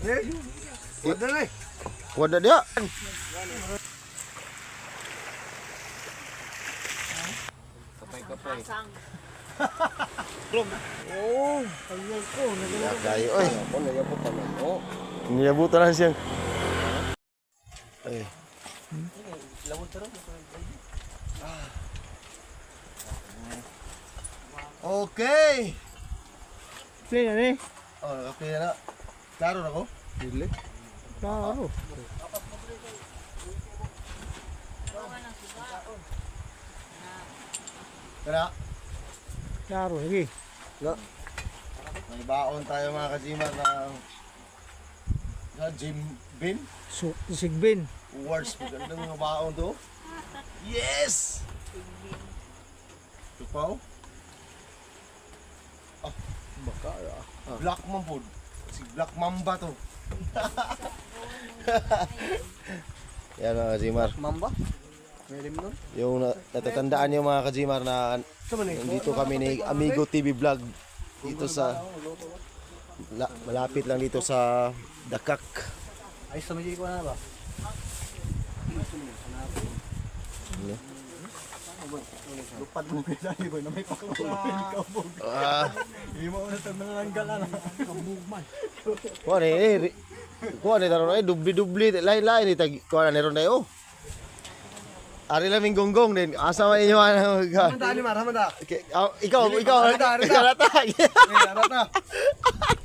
Wala na eh. Wala dia. Kapay. Oh, pagyan ko. Kayo oy. Ako na yabot pa man. Oh. Niyabutan lang siyang. Ay. Okay. Play na ni. Oh, naka-play na. Klaro na ko? Dili. Klaro. Kaya, Klaro, lagi. may baon tayo mga kajimar na Jim Bin. So, sigbin. Awards, magandang mga baon to. Yes! Tupaw? Ah, baka Black Mamba. Si Black Mamba to. Yan mga kajimar. Mamba? Meron nun? Yung natatandaan niyo mga kajimar na nandito kami ni Amigo TV Vlog dito sa malapit lang dito sa Dakak. Ay, sa mga ko na ba? Lupad mo kaya tayo ba na may pakawin kabog. Hindi mo na ito nanganggal na. Kabog man. Kuha ni kuha ni taron ay dubli lain-lain ni tag kuha na ron dayo. Ari lang ming gonggong din. Asa man inyo ano ga. Hamada ni Mar, hamada. Ikaw. Rata.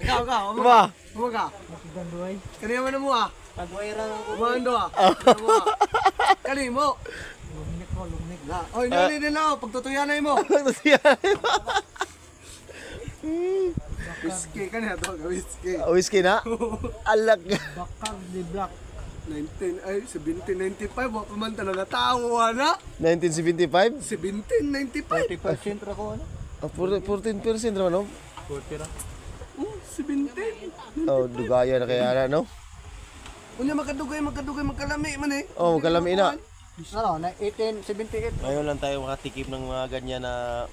Ikaw. Ba. Umaga. Ganduay. Kaniya man mo ah. Pagway ra ko. Umando ah. Kani mo. Lumnik. Na. Oy, nani din na. Pagtutuyan na mo. Whiskey kaniya to, whiskey. Whiskey na. Alag. Bakag di black. 1795 wa pa man talaga tawa na. 1975. 1795. 40% ra ko ano? 14% naman no. 40 ra. 17. Oh, dugaya na kaya na no. Unya makadugay magkalami man eh. Oh, kalami na. Ano, na 1878. Ngayon lang tayo makatikim ng mga ganyan na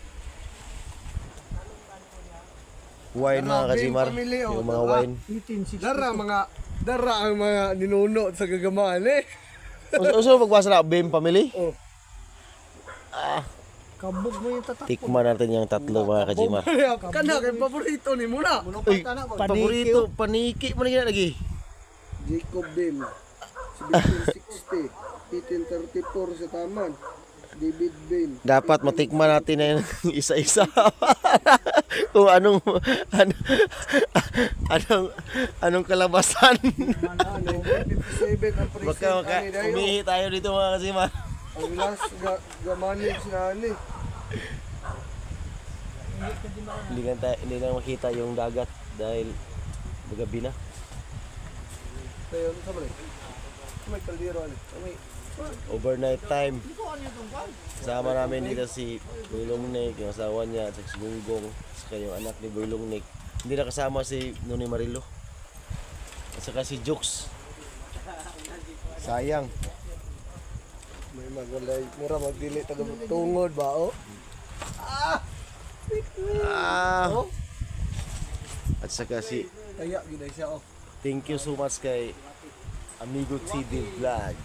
wine mga kajimar. Yung mga wine. 1860. Dara ang mga ninuno sa gagamaan eh. Uso magbasa na BEM family. Oh. Kabog mo yung tatak. Tikman natin yung tatlo mga kajimar. Kana kay paborito ni muna. Uy, paborito, paniki mo na gina lagi. Jacob Bim. 1760, 1834 sa Taman. David Bim. Dapat matikman natin na yung isa-isa. Kung anong kalabasan. 1957 ang Baka umihi tayo dito mga kajimar. Ang last gamanage na ani. Hindi na makita yung dagat dahil magabi na. Tayo sa balik. May kaldero ani. May Overnight time. Kasama namin dito si Boy Longnick, yung asawa niya, at si Gunggong, saka yung anak ni Boy Longnick. Hindi na kasama si Noni Marilo. At saka si Jukes. Sayang. may magalay. Mura magdili taga tungod ba oh. At saka si Kaya gid siya oh. thank you so much kay Amigo TV Vlog.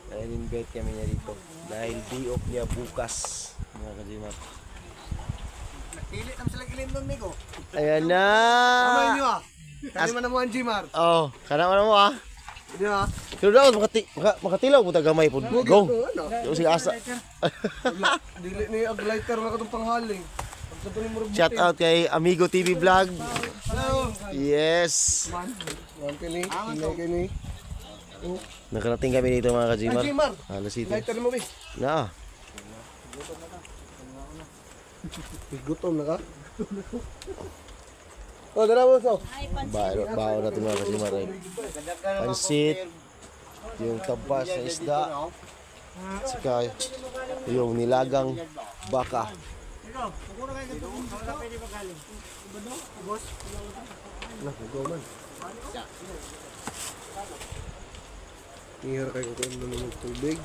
Na-invite kami niya dito dahil day off niya bukas mga kajimar. Dili nam sila gilindon niko. Ayan na. Amay niyo ah. Kani man mo ang Jimar. Oh, kana man mo ah. Di ba? Pero daw makatilaw mo tagamay pod. Go. Yo sige asa. Dili ni ag lighter na katong panghaling. Pagtutuloy mo Shout out kay Amigo TV Vlog. Hello. Yes. Man kini, kini. Nakarating kami dito mga kajimar. Jimar. Alas ito. Lighter mo bi. Na. Gutom na ka? Oh, dala mo so. Bao natin mga kajimar. Pansit. Yung tabas na isda. Saka yung nilagang baka. Nakugaw man. Ihar kayo kung ano ng tubig.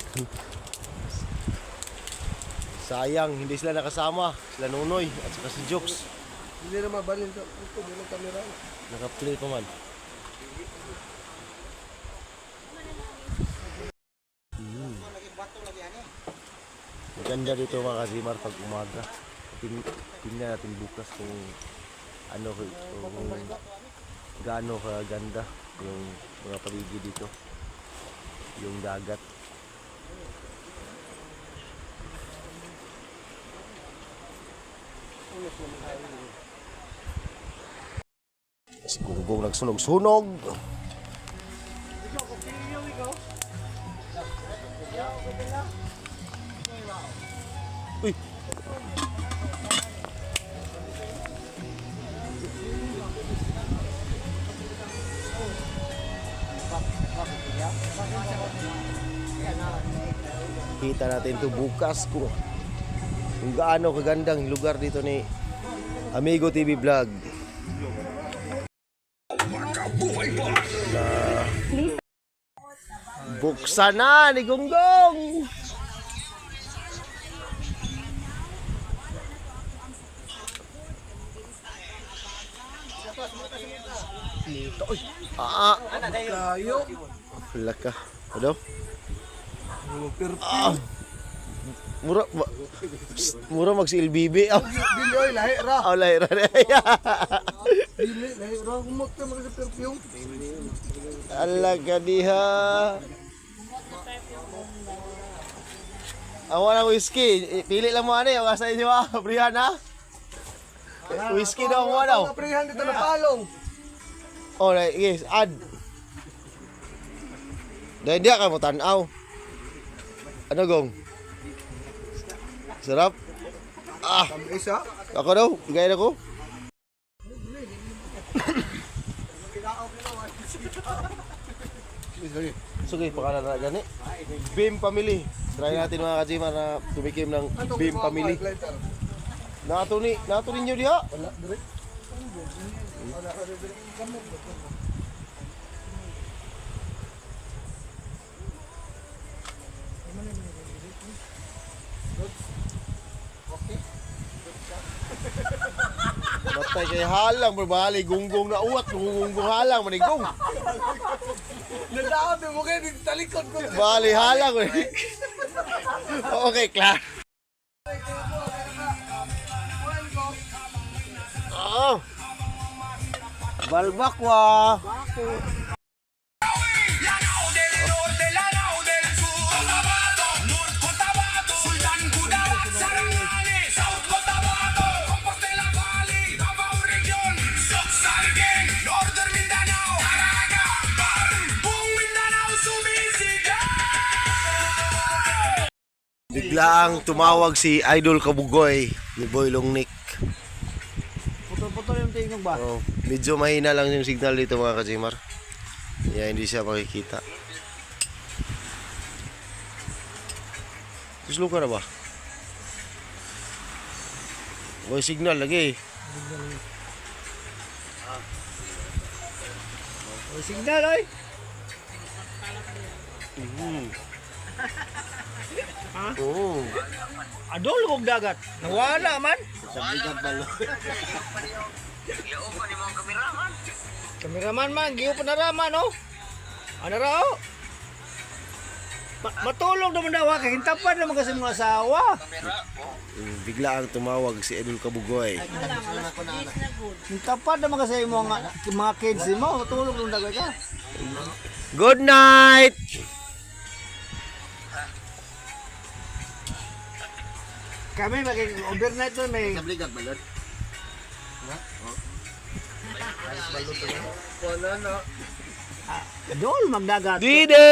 Sayang, hindi sila nakasama. Sila Nunoy at saka si Jokes. Hindi na mabalin sa ito, bilang kamera. Naka-play pa man. Maganda dito mga kazimar pag umaga. Tingnan natin bukas kung ano kung gaano kaganda yung mga paligid dito. Yung dagat. Si Gunggong nagsunog-sunog. Uy. Kita natin to bukas kung gaano kagandang lugar dito ni Amigo TV Vlog. Buksan na ni Gunggong. Kayo. Wala ka. Ano? Ah. Mura mag si LBB. Dili oy lahi ra. Oh, lahi ra. Dili lahi ra kumot ka mga perfume. Ala ka diha. Awan ang whiskey. Pili lang mo ano yung asa inyo Brian ha? Whiskey daw mo daw. Kaprihan dito na palong. Alright, yes, add. Dahil dia ka mo tanaw. Ano gong? Sarap? Ah, Isa. ako daw, gaya na ko. Sige, pakanan na gani. Beam Family. Try natin mga kajima na tumikim ng Beam Family. Nato ninyo diha? Wala dire. Batay kay halang berbalik gunggong na uwat, gunggong halang manigong. Nadaot mo kay dito talikod ko. Bali halang. Okay, klar. Oh. Balbakwa. Biglaang tumawag si Idol Kabugoy ni Boy Longnick. Putol-putol yung tingog ba? Oh, medyo mahina lang yung signal dito mga kajimar. Kaya hindi siya makikita. Tuslo ka na ba? Boy signal lagi. May signal oy. Oo. Adol kog dagat. Nawala man. Sabigat balo. Kameraman man, giyo pa naraman oh. Ano ra oh? Matulog naman daw kay hintapan naman kasi mga asawa. Biglaang tumawag si Idol Kabugoy. Hintapan naman kasi mga kids mo, matulog naman daw ka. Good night. Kami overnight doon may Sabigat balot. wala na. Dol magdagat. Dide.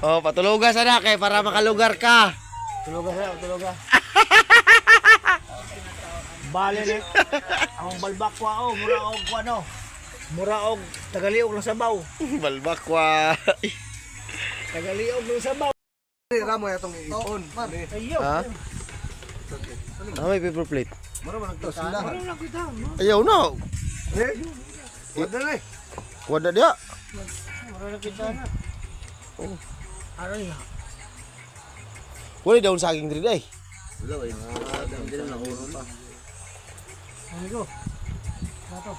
Oh, patulugan sana kay para makalugar ka. Tuloga sa tuloga. Bale ni ang balbakwa oh, muraog ko ano. Muraog tagaliog ng sabaw. Balbakwa. Tagaliog ng sabaw. Ramo yatong ipon. Ayo. Ha? Ah, may paper plate. Mara man nagtasila. Ano na kita? Ayaw na. Wala na. Wala dia. Mura na kita na. Oh. Ano na? Wala daw saging diri day. Wala eh. Dili na ulo pa. Amigo. Plato.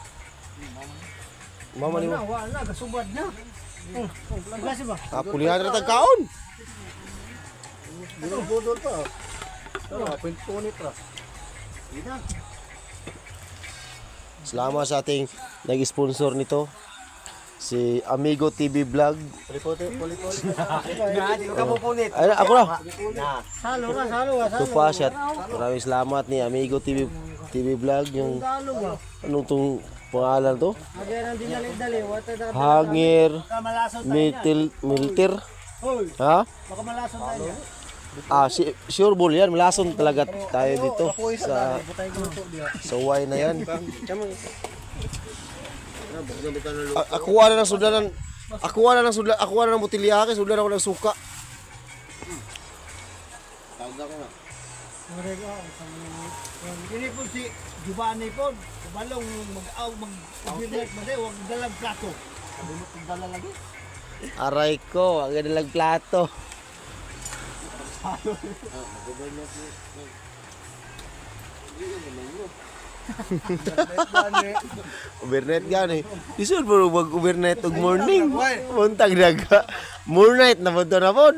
Mama ni mo. Wala, gasubad na. Klase ba? Pulihan na tagkaon. Budol pa. Pintunit ra. Salamat sa ating nag-sponsor nito. Si Amigo TV Vlog. Polipote. Di ko kapupunit. Ay, ako na. Salo na. Ito pa siya. Maraming salamat ni Amigo TV Vlog. Yung Salo ba? anong tong pangalan to? Agay nang dinali-dali. Wata da. Hangir Malason tayo. Milter. Hoy, Ha? baka malason tayo. Sure ball yan. Malason talaga tayo dito sa Butay ko to dia. saway na yan. Ako na ng sudanan. Ako na ng botilyake, sudan ako ng suka. Ini po si Giovanni po. Kubalong mag-ubirnet mo din. Huwag dalang plato. Sabi mo kung dala lagi. Aray ko, ang ganda lang plato. Overnight gani. Isun mo mag-overnight og morning. Buntag daga. Mornight na punto na pod.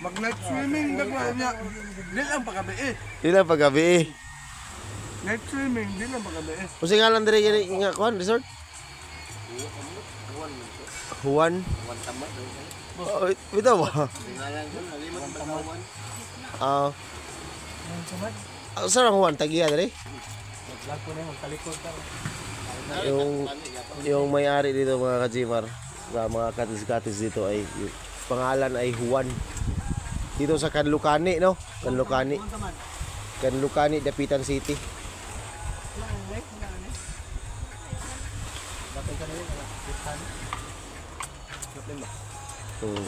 Mag-night swimming na ba niya? Di lang pagabi eh. Dila paggabi eh. Night swimming, di lang pagabi eh. Kung singalan diri gani nga kuan resort? Juan. Oh, ito ba? Ah. Saan ang Juan? Tagiya diri? Yung may-ari dito mga kajimar, sa mga katis-katis dito ay yung pangalan ay Juan. Dito sa Canlocani, no? Canlocani. Canlocani, Dapitan City.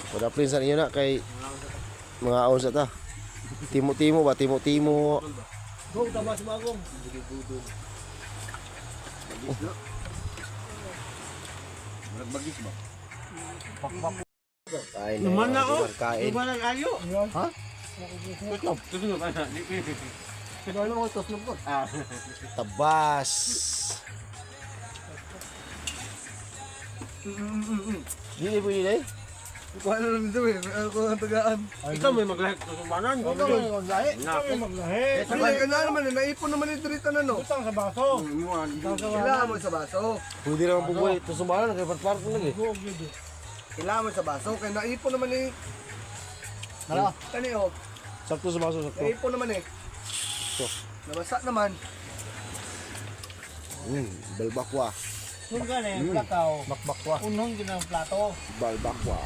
Pada prinsan inyo na kay mga aon sa ta. Timo-timo ba? Timo-timo. Go, tabas bagong. Kain Naman na oh. Kain. Naman ang ayo. Ha? Sino mo ito snub ko? Tabas. Dili po yun eh. Kuha na lang dito eh. Ako ang tagaan. Ikaw may maglahit sa sumbanan. Ikaw may maglahi. Ikaw may maglahi. Ay, ka na naman eh. Naipon naman yung dirita na no. Utang sa baso. Kailangan mo sa baso. Pwede naman po buhay. Ito sumbalan. Kaya part-part ko lagi. Kailangan mo sa baso. Kaya naipon naman eh. Hala. Kani oh. Sakto sa baso, sakto. Naipon naman eh. Nabasa naman. Balbakwa. Kung gani, plakaw. Bakbakwa. Unong ginang plato. Balbakwa.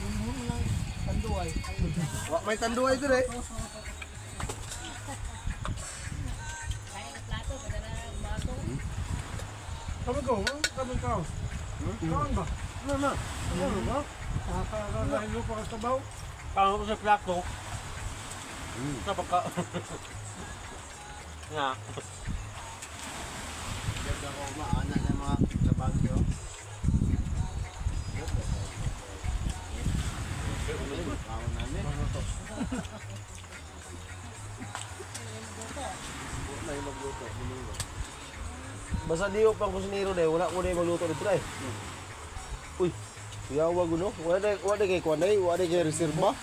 Unong lang tanduay. Wak may tanduay dito eh. Kami ko, kami ka. Kaon ba? Ano na? Ano ba? Nakakalahin mo pa ka sa baw? Kaon ko sa plato. Sa baka. Nga. Basta di ko pang kusinero na wala ko na yung magluto dito na eh. Uy, yawa guno. Wala kay kwanay, wala kay reserva.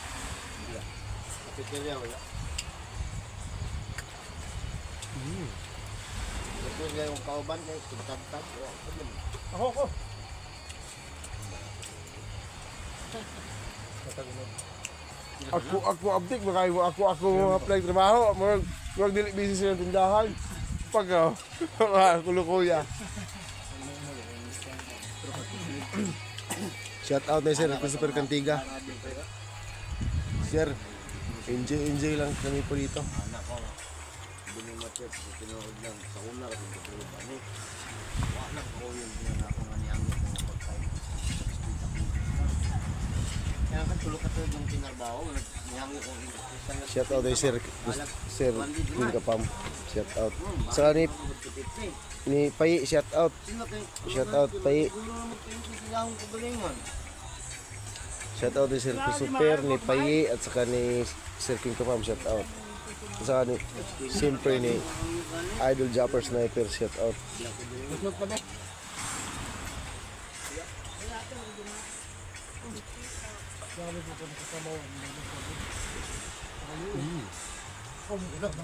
Ako. Ako abdik makay ako apply trabaho. Murag dili busy sa tindahan. Pag kulukuya. Shout out na sir, Super Cantiga. Sir, enjoy lang kami po dito. Shout out na sir, King Kapam. Shout out. Sa ni Pai, shout out. Shout out Pai. Shout out ni Sir Super, ni Pai at saka ni Sir King Kapam, shout out. Sa ni siyempre ni Idol Japper Sniper, shout out.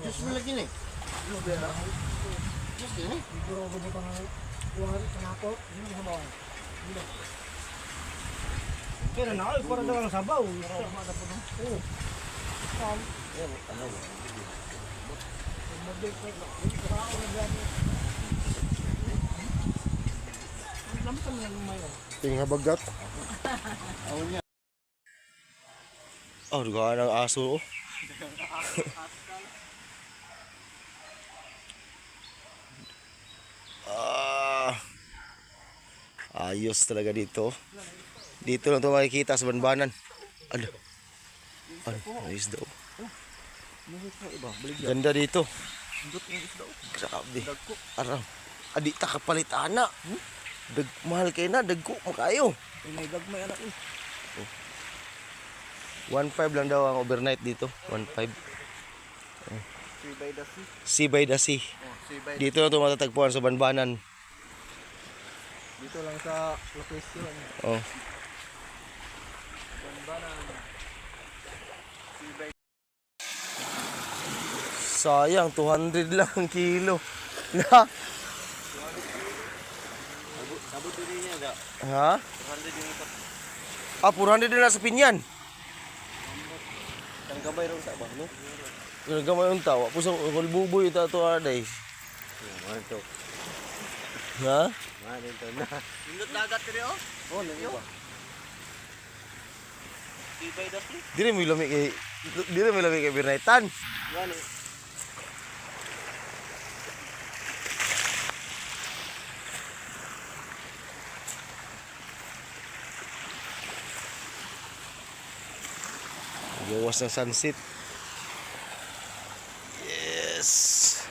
Diyos mo lagi ni. Kaya na ako, para daw ang sabaw. Ting habagat. Oh, dugaan ng aso oh. Ayos talaga dito. Dito lang ito makikita sa banbanan. Ano? Ayos daw. Ganda dito. Grabe. Aram. Adi ta kapalit ana. Mahal kayo na, dagko makayo. May gagmay anak eh. 1.5 lang daw ang overnight dito. 1.5. Sea by the sea. Sea by the sea. Sea by Dito na ito matatagpuan sa banbanan. Dito lang sa location. Oh. Sayang, 200 lang ang kilo. Na? Sabot din niya ga. Ha? 100 yung ito. 400 na sa pinyan. Kan gabay ron sa ba, no? Gamay yung tawa. Pusang kulbuboy ito ito aday. Ano to? Ha? Ano to na? Indot dagat dire oh. Oh, nang ba? Sea by the sea. Dili mo lamig kay Birnaitan. Gani. Gawas ng sunset. Yes.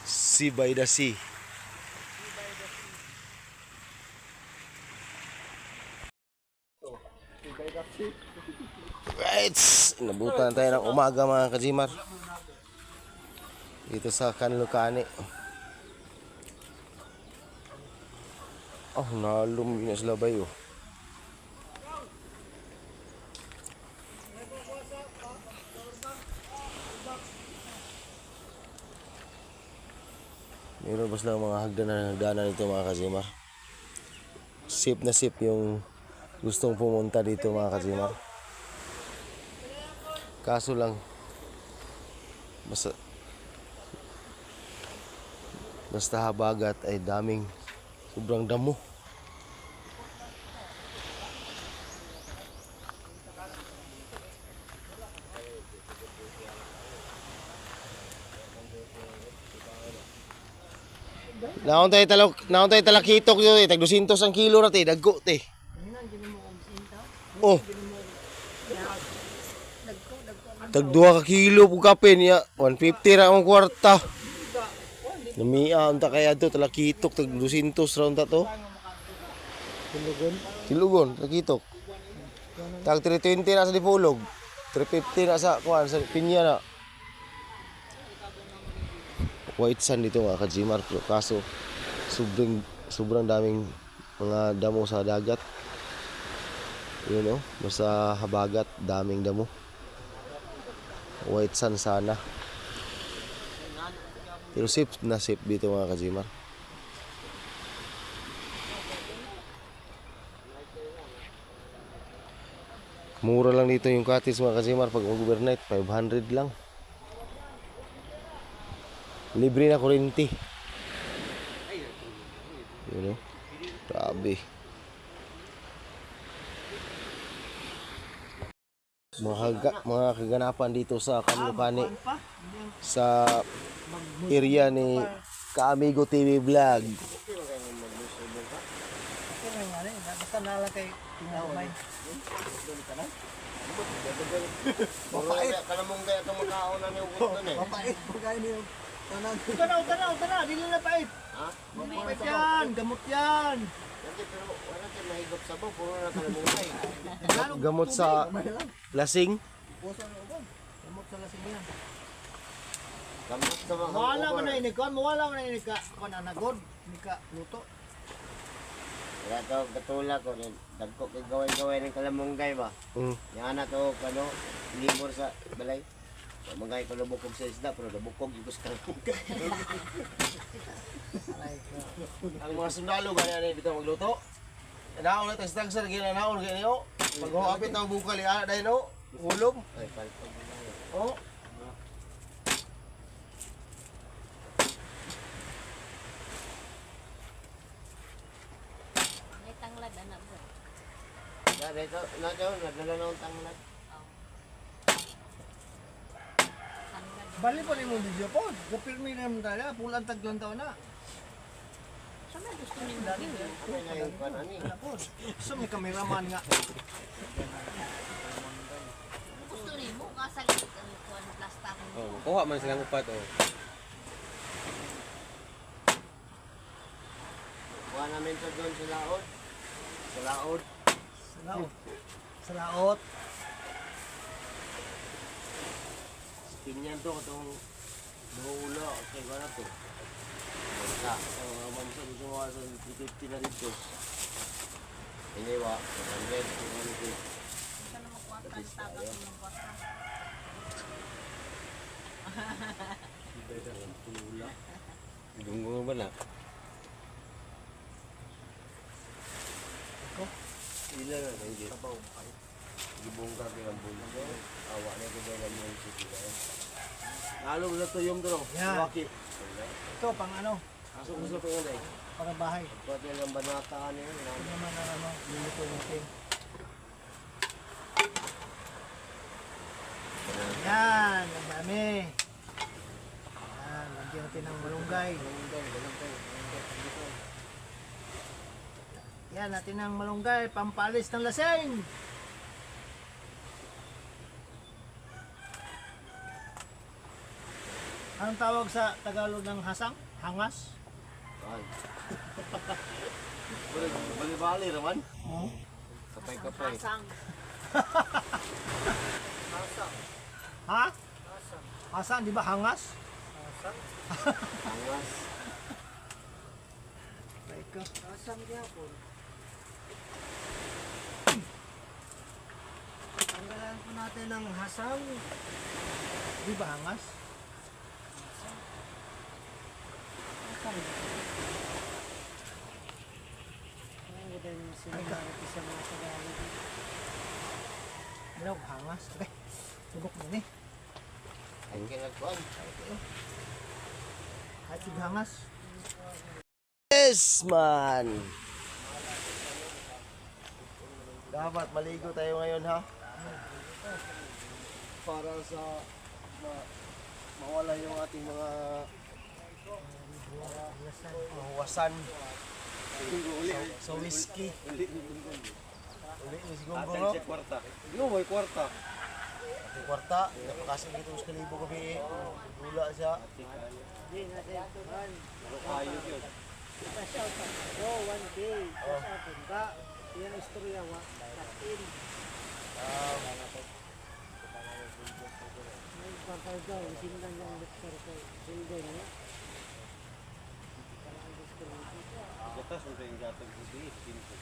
Sea by the sea. Right. Nabutan tayo ng umaga mga kajimar. Dito sa Kanlukani. Oh, nalum yun sa labay oh. Meron basta lang mga hagdanan dito mga kajimar. Safe na safe yung gustong pumunta dito mga kajimar. Kaso lang basta habagat ay daming sobrang damo. Naon tayo talakitok yun eh. Tag 200 ang kilo na tayo. Dagko tayo. Oh. Tag 2 ka kilo po kape niya. 150 ra ang kwarta. Namia unta kaya to talakitok. Tag 200 round ta to. Silugon. Talakitok. Tag 320 na sa Dipolog. 350 na sa kuan sa Pinya na. White sand dito mga kajimar, kaso sobrang daming mga damo sa dagat. Yun o, basta habagat, daming damo. White sand sana. Pero safe na safe dito mga kajimar. Mura lang dito yung cottage mga kajimar pag overnight, 500 lang. Libre na kuryente. Yun o. Grabe. Mga kaganapan dito sa Kanlukani. Sa area ni Kaamigo TV Vlog. Basta nala kay tinaway. Mapait. Kanamong kaya ito makaon na niyo gusto na eh. Mapait po kayo niyo. Tanaw, dili na pait. Ha? Pait yan, gamot yan. Pero wala tayo mahigop sa bo, puro na kalamungay. Gamot sa lasing. Puso na uban. Gamot sa lasing yan. Gamot sa mga Mawala over. man na inikon, mawala man na inika. Pananagod, inika luto. Wala to, katula ko. Dagko kay gaway-gaway ng kalamunggay ba? Mm. Yan na to, libor sa balay. Mangay ko labukog sa isda, pero labukog yung gusto kalamunggay. Ang mga sundalo ganyan na bitaw magluto. Naon na testang sir ginanaon ganyo. Paghuapit ng bukal ya dai no. Ulom. Ay, palpag na yun. Oh. May tanglad anak ko. Dahil ito, nadala na ang tanglad. Tanglad. Bali pa rin mo video po. Gupirmi na naman tayo. Pulang taglang taon na. Sana gusto niyo maging. Ano na yung panani? Wala po. So may kameraman nga. Gusto niyo mo kasagit ang kuan plastar. Oh, kuha man silang upat oh. Kuha namin ito doon sa laod. Sa laod. Salaot. Salaot. Pinyan to, itong buhula. Okay, ko na to. Basta, mamsa gusto mo sa 350 na dito. Iniwa, 100, 200. Sana magkwarta ang tabak ng kwarta. Pula. Dunggong ba na? Ila na, hindi. Gibungka ko yung bulo. Awa na ko dahil ang mga sisi. Nalo na to yung dro. Yan. Waki. Ito pang ano. Aso ko sa pangalay. Para bahay. Pati lang banata ka niya. Ito naman ang ano. Luluto natin. Yan. Ang dami. Yan. Lagyan natin ng malunggay. Yan natin ng malunggay. Pampalis ng lasing. Anong tawag sa Tagalog ng hasang? Hangas? Bali-bali raman. Kapay-kapay. Asang. Ha? Hasang, di ba hangas? Angas. Ika. Hasang gyapon. Tanggalan po natin ng hasang. Di ba hangas? Ika. Ano, hangas? Okay. Subok mo ni. Ay, kinagkuhan. Kahit sig hangas. Yes man. Dapat maligo tayo ngayon ha. Para sa mawala yung ating mga huwasan sa whiskey. Uli ni siguro no? Kwarta. Yo, may kwarta. Ang kwarta, napakasing ito sa kalibo gabi. Gula siya. Ayos yun. Gatas mo yung gatag sa pinto.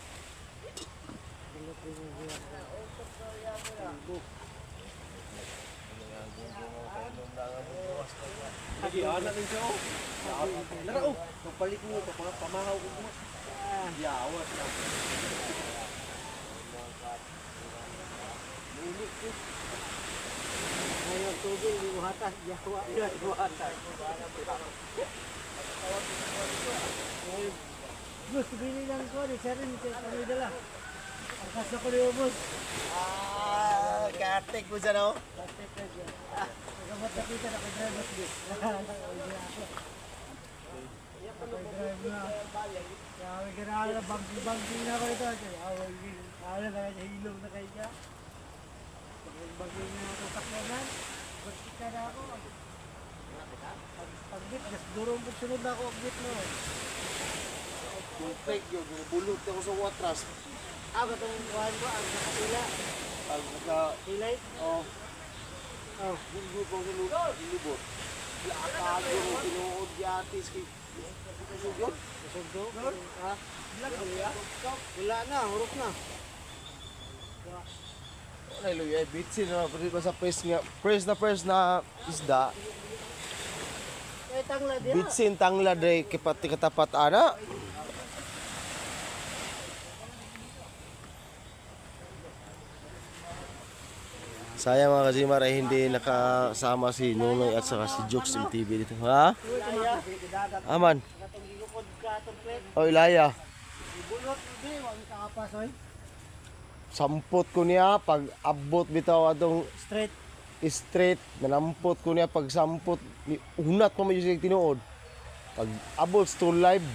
Lagi, anak din siya oh. Lara oh, magpalit mo, pamahaw ko mo. Yawas na. Ngayon, tubig, limuhatan, yawa, limuhatan. Bus, bili lang ko, di siya rin, kami dala. Ang kasa ko niyo, bus. Katek mo dyan oh. Pagkamat na kita, nakadrive at bus. Nakadrive na. Kaya may ganahan na, bangking na ako ito. Awal na kaya hilong na kayo niya. Bangking na ako sakyanan. Bangking ka na ako. Pagbit, gas durong po sunod na ako, pagbit mo. Perfect yun, bulot ako sa watras. Katong kuhan ko, ang nakapila. Pag naka, Hilay. oh, bulot ko sa lubot. Lakago ko, tinuod yatis kay Sugod. Sugdo. Ha? Wala na, hurot na. Ay, luya, bitsin na sa press na isda. Eh, tangla diya. Bitsin tangla day kipati katapat ana. Sayang mga kazimar ay hindi nakasama si Nunoy at saka si Jokes MTV dito. Ha? Aman. Katong gigukod ka, atong plate. O Ilaya. Bulot, di, wag kakapas, oy. Sampot ko niya pag abot bitaw atong Straight. straight. Nanampot ko niya pag sampot. Unat ko medyo siya tinuod. Pag abot to live.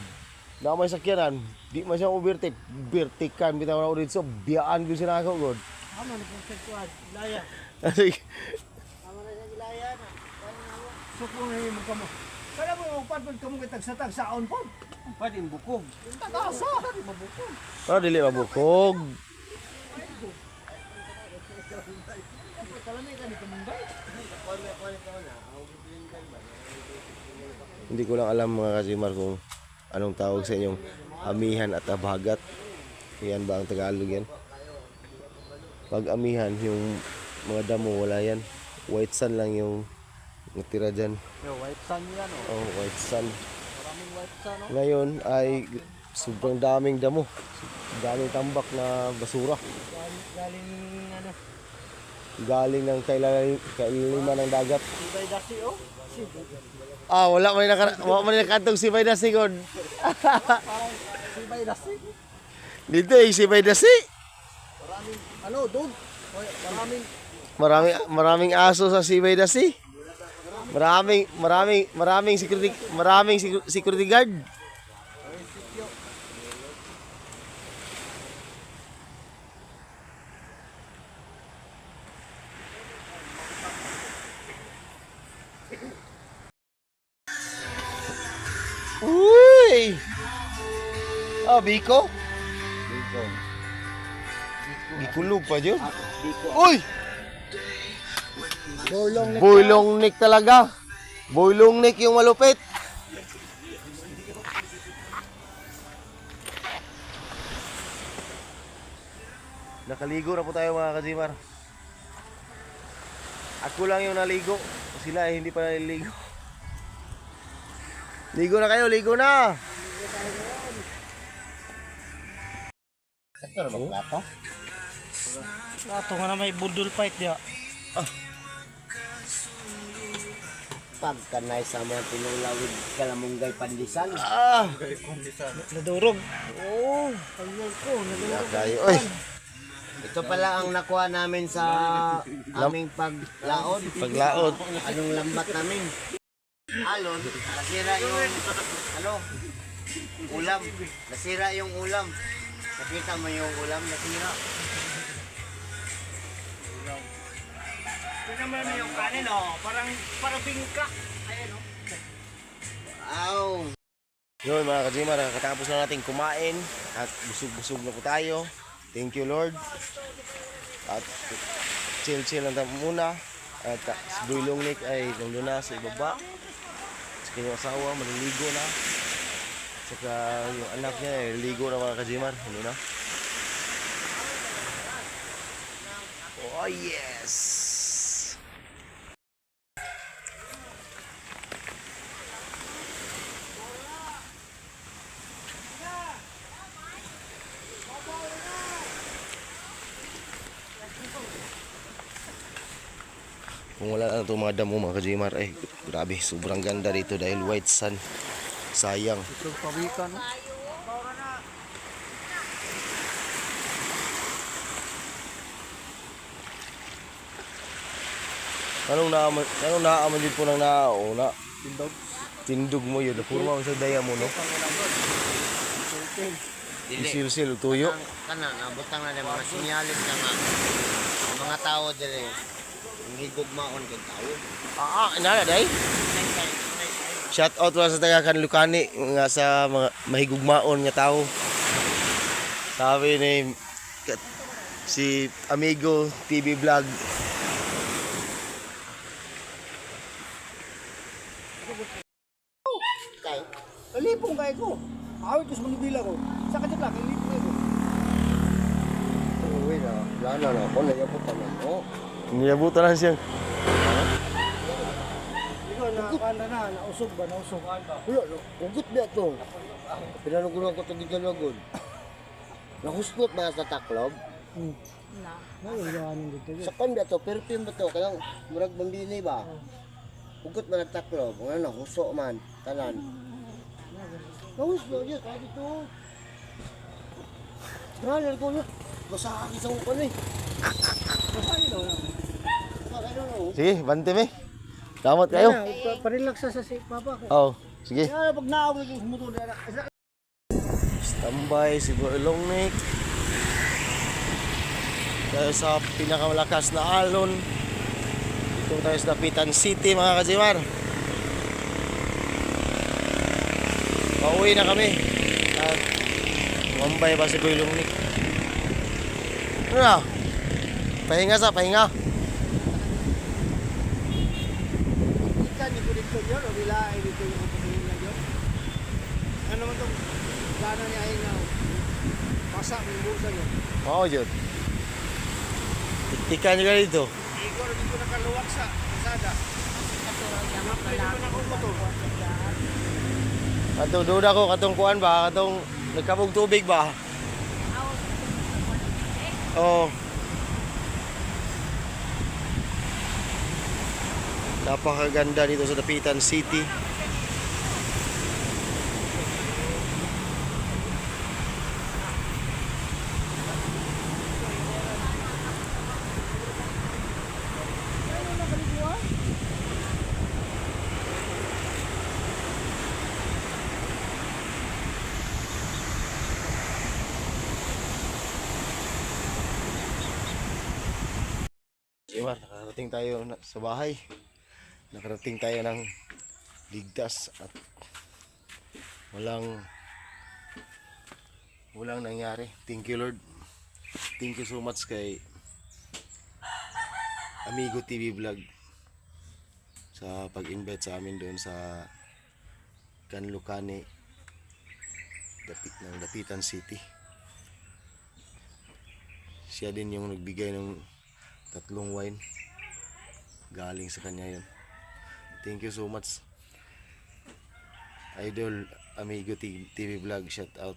Na may sakyanan. Di man siya overtake. Vertikan bitaw na ulit. So biyaan ko siya nakakagod. Amo na pong sektuan. Ilaya. Amo na siya ilaya na. Suko na yung mga mo. Kaya mo yung patpad ka mo kitag-satag saon po. Pwede yung bukog. Tagasa. Di mabukong. Para dili mabukog. Kalamay ka ni kamunggay. Hindi ko lang alam mga kasimar kung anong tawag sa inyong amihan at abagat. Yan ba ang Tagalog yan? Pag amihan, yung mga damo wala yan. White sun lang yung natira dyan. Yo, white sun yan oh. Oh, white sun. Maraming white sun oh. Ngayon ay sobrang daming damo. Daming tambak na basura. Galing ano, Galing ng kailaliman ng dagat. Ibay Dasi oh. Wala man nakatong si Bay Dasi god. Ibay Dasi. Dito si Bay Dasi. Ano, dog? Maraming Maraming aso sa Sibay Dasi. Maraming security guard. Uy! Biko? Gikulog pa dyan. Uy! Boylong Nick talaga. Boylong Nick yung malupit. Nakaligo na po tayo mga kazimar. Ako lang yung naligo. Sila ay hindi pa naliligo. Ligo na kayo, ligo na! Ato nga na may budol fight diya. Pagkanay sa mga pinulawid kalamunggay pandisan. Nadurog. Oh, ayun ko. Nadurog. Kayo, oy! Ito pala ang nakuha namin sa aming paglaod. Paglaod. Anong lambat namin? Alon, nasira yung ulam. Nasira yung ulam. Nakita mo yung ulam nasira. Tingnan mo yung kanin oh, parang bingka. Ayan oh. Wow. Yun mga kazimar, katapos na natin kumain at busog-busog na po tayo. Thank you Lord. At chill lang tayo muna. At si Boylong Nick ay nandun na sa ibaba. Sa kanyang asawa, maliligo na. Saka yung anak niya ay ligo na mga kazimar. Nandun na. Oh yes! Kung wala na itong mga damo mga kajimar, ay grabe, sobrang ganda dito dahil white sun. Sayang. Anong naaman din po ng nauna? Tindog mo yun. Puro mo sa daya mo, no? Isil-sil, tuyo. Kana, nabutang na mga sinyalis na nga. Ang mga tao dire. Ang higugmaon kay tao. Inala, day? Shout out wala sa taga Kanlukani nga sa mga mahigugmaon nga tao. Sabi ni si Amigo TV Vlog. Kalipong kay ko. Awit ko sa manibila ko. Sa kadya lang, kalipong kay ko. Uwi na. Lana na ako. Nayabutan na ako. Niyabutan na siya. Ikaw, nakakanda na, nausog ba, nausog. Wala, no. Ugot ba ito? Pinanugunan ko itong gigalagod. Nahusgot ba sa taklob? Na. Nagagawanin dito. Sa kan ba ito? Perfume ba ito? Kaya murag bambini ba? Ugot man ang taklob. Ano na, huso man. Tanan. Nahusgot yun. Kaya dito. Grabe ko yun. Basa akin sa upan eh. Masaya daw na. Ano na? Sige, bante me. Salamat kayo. Parelax sa si Papa ko. Oh, sige. Kaya pag naawag yung sumuto na. Tambay si Burlong Nick. Tayo sa pinakamalakas na alon. Dito tayo sa Dapitan City mga kajimar. Pauwi na kami. At umambay pa si Burlong Nick. Ano na? Pahinga sa, pahinga. Ikan, hindi ko dito yun. O nila, dito yung pagkakulong na yun. Ano naman itong plano niya ay na pasa ng bulsa yun. Oo, Jod. Tiktikan nyo ka dito. Igor, dito nakaluwag sa kasada. Katong duda ko, katong kuan ba? Katong nagkabog tubig ba? Oo. Napakaganda dito sa Dapitan City. Iwan, nakarating tayo sa bahay. Nakarating tayo ng ligtas at walang nangyari. Thank you Lord. Thank you so much kay Amigo TV Vlog sa pag-invite sa amin doon sa Kanlukani ng Dapitan City. Siya din yung nagbigay ng 3 wine. Galing sa kanya yun. Thank you so much Idol Amigo TV Vlog, shout out.